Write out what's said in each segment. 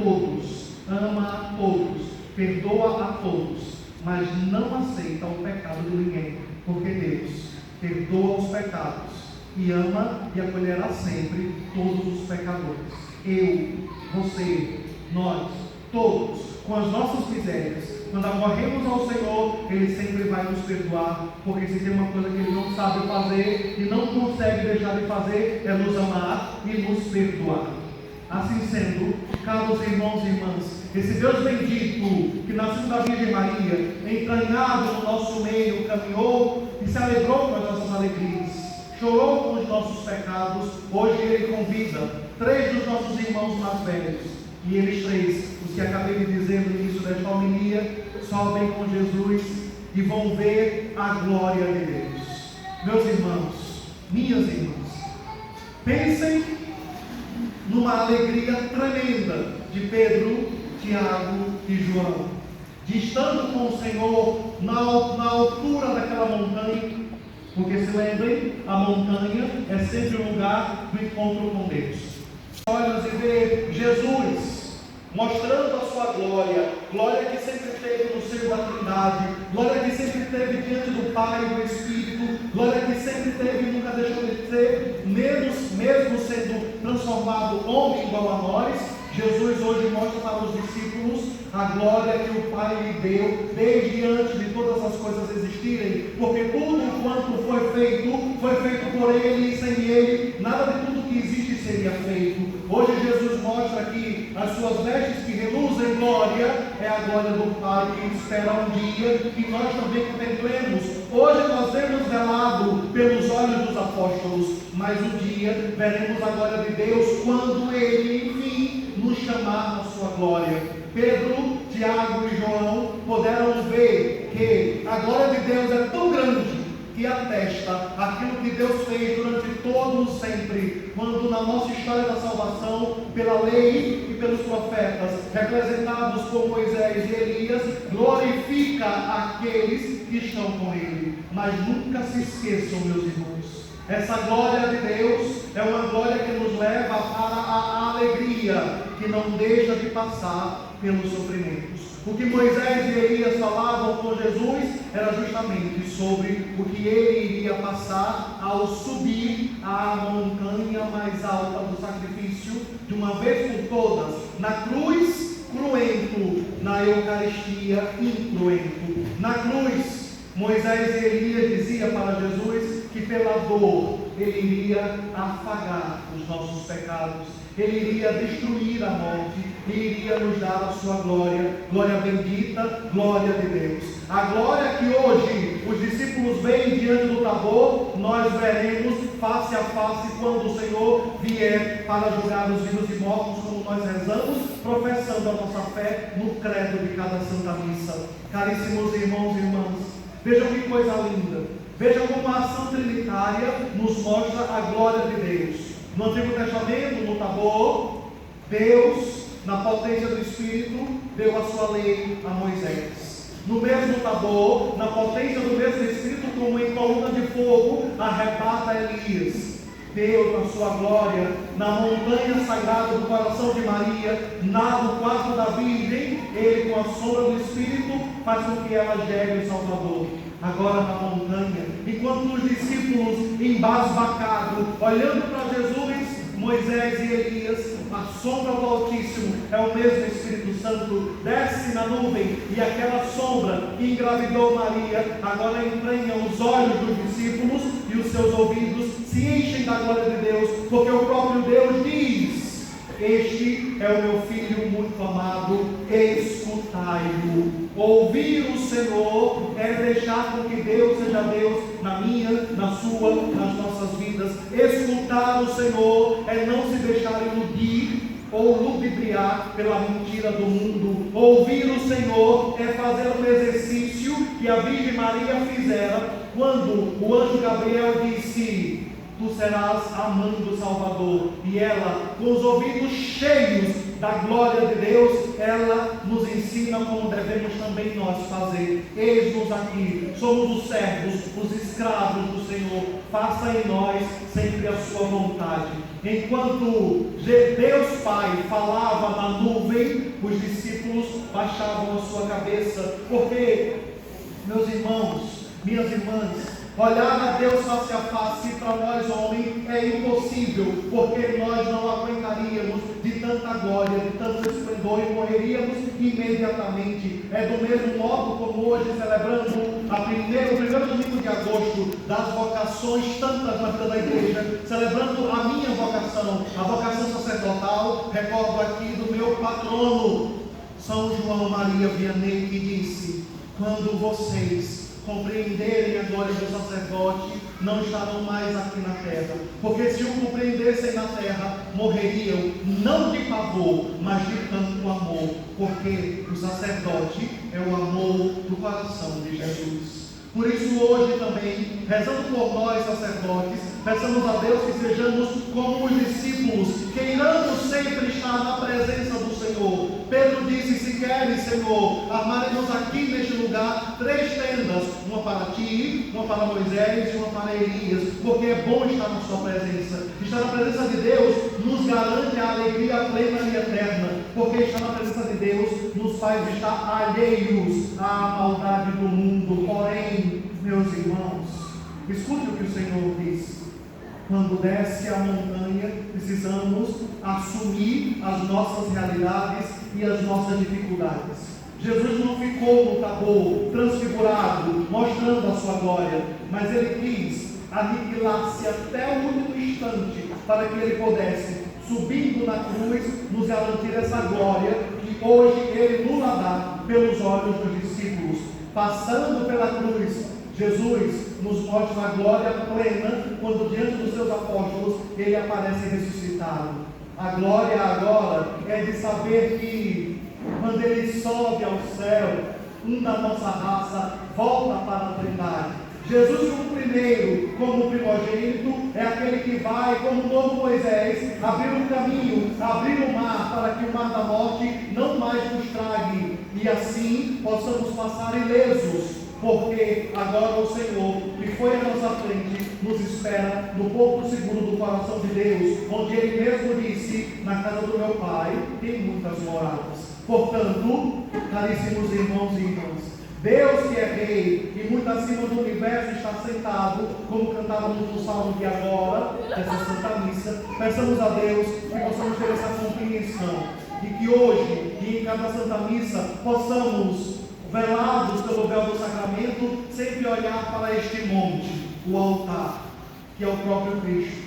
todos, ama a todos, perdoa a todos, mas não aceita o pecado de ninguém, porque Deus perdoa os pecados e ama e acolherá sempre todos os pecadores. Eu, você, nós, todos, com as nossas misérias, quando acorremos ao Senhor, Ele sempre vai nos perdoar, porque se tem uma coisa que Ele não sabe fazer e não consegue deixar de fazer, é nos amar e nos perdoar. Assim sendo, caros irmãos e irmãs, esse Deus bendito, que nasceu da Virgem Maria, entranhado no nosso meio, caminhou e se alegrou com as nossas alegrias, chorou com os nossos pecados, hoje Ele convida 3 dos nossos irmãos mais velhos, e eles 3, os que acabei de dizer no início desta homilia, sobem com Jesus e vão ver a glória de Deus. Meus irmãos, minhas irmãs, pensem numa alegria tremenda de Pedro, Tiago e João, de estando com o Senhor na altura daquela montanha, porque se lembrem, a montanha é sempre o lugar do encontro com Deus. Olhos e ver Jesus mostrando a sua glória, glória que sempre teve no seio da Trindade, glória que sempre teve diante do Pai e do Espírito, glória que sempre teve e nunca deixou de ter, mesmo sendo transformado homem igual a nós. Jesus hoje mostra para os discípulos a glória que o Pai lhe deu desde antes de todas as coisas existirem, porque tudo quanto foi feito por Ele, e sem Ele, nada de tudo que existe seria feito. Hoje Jesus mostra que as suas vestes que reluzem glória, é a glória do Pai que espera um dia que nós também contemplemos. Hoje nós vemos velado pelos olhos dos apóstolos, mas um dia veremos a glória de Deus quando Ele, enfim, nos chamar na sua glória. Pedro, Tiago e João puderam ver que a glória de Deus é tão grande que atesta aquilo que Deus fez durante todo o sempre, quando na nossa história da salvação, pela lei e pelos profetas, representados por Moisés e Elias, glorifica aqueles que estão com Ele. Mas nunca se esqueçam, meus irmãos, essa glória de Deus é uma glória que nos leva para a alegria, que não deixa de passar pelos sofrimentos. O que Moisés e Elias falavam com Jesus era justamente sobre o que ele iria passar ao subir a montanha mais alta do sacrifício, de uma vez por todas, na cruz, cruento, na Eucaristia, incruento. Na cruz, Moisés e Elias diziam para Jesus que pela dor ele iria afagar os nossos pecados, ele iria destruir a morte e iria nos dar a sua glória, glória bendita, glória de Deus. A glória que hoje os discípulos veem diante do Tabor, nós veremos face a face quando o Senhor vier para julgar os vivos e mortos, como nós rezamos, professando a nossa fé no credo de cada Santa Missa. Caríssimos irmãos e irmãs, vejam que coisa linda, vejam como a ação trinitária nos mostra a glória de Deus. No Antigo Testamento, no Tabor, Deus, na potência do Espírito, deu a sua lei a Moisés. No mesmo Tabor, na potência do mesmo Espírito, como em coluna de fogo, arrebata Elias. Deus, na sua glória, na montanha sagrada do coração de Maria, no quarto da Virgem, Ele, com a sombra do Espírito, faz com que ela gere o Salvador. Agora na montanha, enquanto os discípulos embasbacados, olhando para Jesus, Moisés e Elias, a sombra do Altíssimo, é o mesmo Espírito Santo, desce na nuvem, e aquela sombra que engravidou Maria, agora emprenha os olhos dos discípulos, e os seus ouvidos se enchem da glória de Deus, porque o próprio Deus diz: este é o meu Filho muito amado, escutai-o. Ouvir o Senhor é deixar com que Deus seja Deus na minha, na sua, nas nossas vidas. Escutar o Senhor é não se deixar iludir ou ludibriar pela mentira do mundo. Ouvir o Senhor é fazer um exercício que a Virgem Maria fizera quando o anjo Gabriel disse: tu serás a mãe do Salvador. E ela, com os ouvidos cheios da glória de Deus, ela nos ensina como devemos também nós fazer. Eis-nos aqui, somos os servos, os escravos do Senhor. Faça em nós sempre a sua vontade. Enquanto Deus Pai falava na nuvem, achavam a sua cabeça, porque, meus irmãos, minhas irmãs, olhar a Deus face a face para nós homens é impossível, porque nós não aguentaríamos de tanta glória, de tanto esplendor e morreríamos imediatamente. É do mesmo modo como hoje celebrando o primeiro domingo de agosto das vocações tantas na vida da igreja, celebrando a minha vocação, a vocação sacerdotal. Recordo aqui do meu patrono, São João Maria Vianney, que disse: quando vocês compreenderem a glória do sacerdote, não estarão mais aqui na terra, porque se o compreendessem na terra, morreriam, não de pavor, mas de tanto amor, porque o sacerdote é o amor do coração de Jesus. Por isso hoje também, rezando por nós sacerdotes, peçamos a Deus que sejamos como os discípulos, queiramos sempre estar na presença do Senhor. Pedro disse: se queres, Senhor, armaremos aqui neste lugar 3 tendas, uma para ti, uma para Moisés e uma para Elias, porque é bom estar na sua presença. Estar na presença de Deus nos garante a alegria plena e eterna, porque estar na presença de Deus nos faz estar alheios à maldade do mundo. Porém, meus irmãos, escute o que o Senhor diz: quando desce a montanha, precisamos assumir as nossas realidades e as nossas dificuldades. Jesus não ficou no Tabor transfigurado, mostrando a sua glória, mas ele quis aniquilar-se até o último instante, para que ele pudesse, subindo na cruz, nos garantir essa glória que hoje ele nos dá pelos olhos dos discípulos. Passando pela cruz, Jesus nos mostra a glória plena quando diante dos seus apóstolos ele aparece ressuscitado. A glória agora é de saber que quando ele sobe ao céu, um da nossa raça volta para a Trindade. Jesus, como primeiro, como primogênito, é aquele que vai, como o novo Moisés, abrir o caminho, abrir o mar, para que o mar da morte não mais nos trague, e assim possamos passar ilesos, porque agora o Senhor, que foi à nossa frente, nos espera no porto seguro do coração de Deus, onde Ele mesmo disse: na casa do meu Pai tem muitas moradas. Portanto, caríssimos irmãos e irmãs, Deus que é Rei e muito acima do universo está sentado, como cantávamos no salmo de agora, dessa Santa Missa. Peçamos a Deus que possamos ter essa compreensão, e que hoje, e em cada Santa Missa, possamos, velados pelo véu do sacramento, sempre olhar para este monte, o altar, que é o próprio Cristo.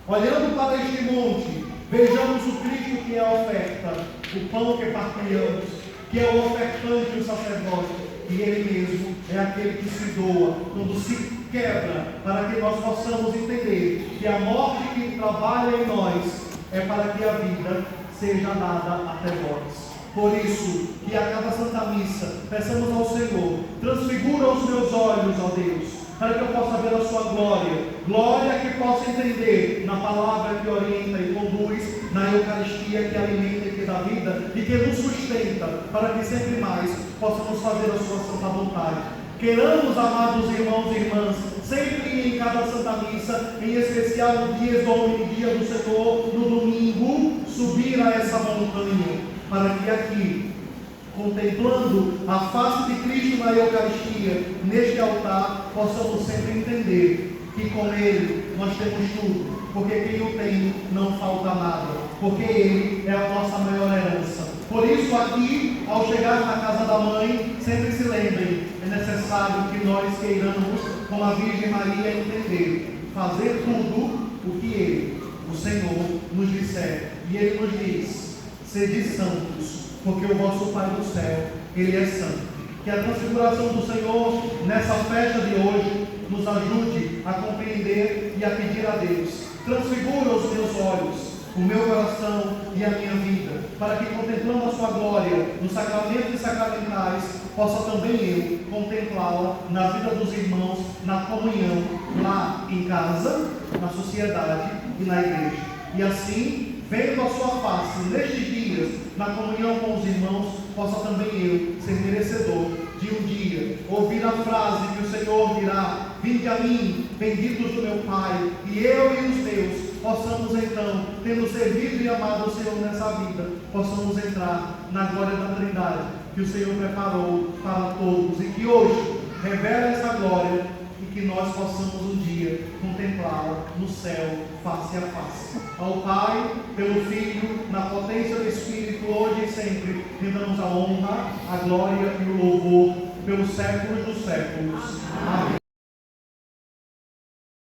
Olhando para este monte, vejamos o Cristo que é a oferta, o pão que partilhamos, que é o ofertante e o sacerdote, e Ele mesmo é aquele que se doa, quando se quebra, para que nós possamos entender que a morte que trabalha em nós é para que a vida seja dada até vós. Por isso, que a cada Santa Missa, peçamos ao Senhor: transfigura os meus olhos, ó Deus, para que eu possa ver a sua glória, glória que possa entender na palavra que orienta e conduz, na Eucaristia que alimenta e que dá vida e que nos sustenta, para que sempre mais possamos fazer a sua santa vontade. Queramos, amados irmãos e irmãs, sempre e em cada Santa Missa, em especial no dia do dia do Senhor, no domingo, subir a essa montanha, para que aqui, contemplando a face de Cristo na Eucaristia, neste altar, possamos sempre entender que com Ele nós temos tudo, porque quem o tem não falta nada, porque Ele é a nossa maior herança. Por isso aqui, ao chegar na casa da mãe, sempre se lembrem: é necessário que nós queiramos, como a Virgem Maria, entender, fazer tudo o que Ele, o Senhor, nos disser. E Ele nos diz: sede santos, porque o vosso Pai do céu, Ele é santo. Que a transfiguração do Senhor, nessa festa de hoje, nos ajude a compreender e a pedir a Deus: transfigura os meus olhos, o meu coração e a minha vida, para que, contemplando a sua glória nos sacramentos e sacramentais, possa também eu contemplá-la na vida dos irmãos, na comunhão, lá em casa, na sociedade e na igreja. E assim, vendo a sua face nestes dias, na comunhão com os irmãos, possa também eu ser merecedor de um dia ouvir a frase que o Senhor dirá: vinde a mim, benditos do meu Pai, e eu e os meus possamos então, tendo servido e amado o Senhor nessa vida, possamos entrar na glória da Trindade que o Senhor preparou para todos, e que hoje revela essa glória, e que nós possamos um dia contemplá-la no céu, face a face. Ao Pai, pelo Filho, na potência do Espírito, hoje e sempre, rendamos a honra, a glória e o louvor pelos séculos dos séculos. Amém.